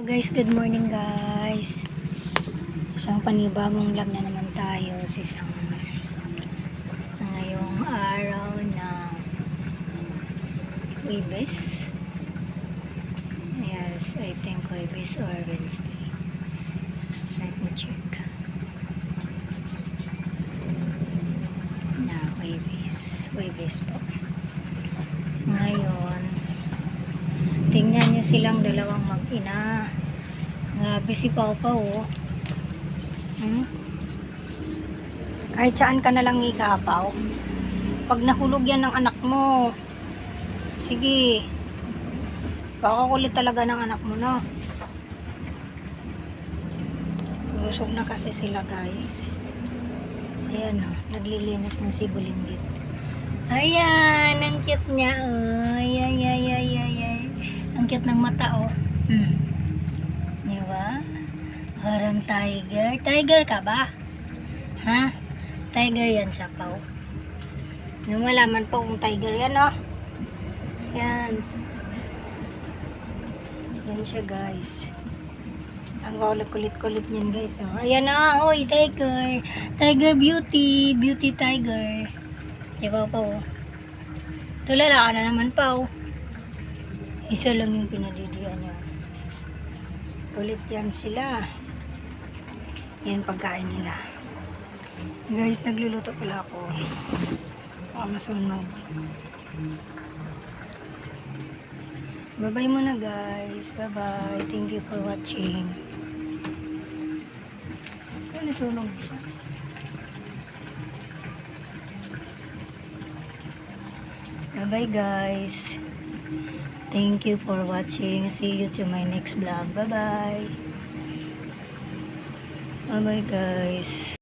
So guys, good morning guys. Isang panibagong vlog na naman tayo sa isang ngayong araw ng Huwebes. Yes, I think Huwebes or Wednesday. Let me check. Na Huwebes. Huwebes po. Ngayon, tingnan nyo silang dalawang mag-ina. Grabe si Pau Pau, oh. Kahit saan ka na lang ikapaw. Pag nahulog yan ng anak mo, sige. Pakakulit talaga ng anak mo, no? Busog na kasi sila, guys. Ayan, oh. Naglilinis na si Bulinggit. Ayan, ang cute niya, oh. Ay. Ang cute ng mata, oh. Diba? Parang tiger. Tiger ka ba? Ha? Tiger yan siya, Pau. Yung malaman po kung tiger yan, oh. Yan. Yan siya, guys. Ang kulit-kulit niyan, guys, oh. Ayan na, oy, tiger. Tiger beauty. Beauty tiger. Diba, Pau? Tulala ka na naman, Pau. Isa lang yung pinadidian niya. Kulit yan sila. Yan pagkain nila. Guys, nagluluto pala ako. Baka masunog. Bye-bye muna, guys. Bye-bye. Thank you for watching. Nasunog siya. Bye-bye, guys. Thank you for watching. See you to my next vlog. Bye-bye. Bye-bye, guys.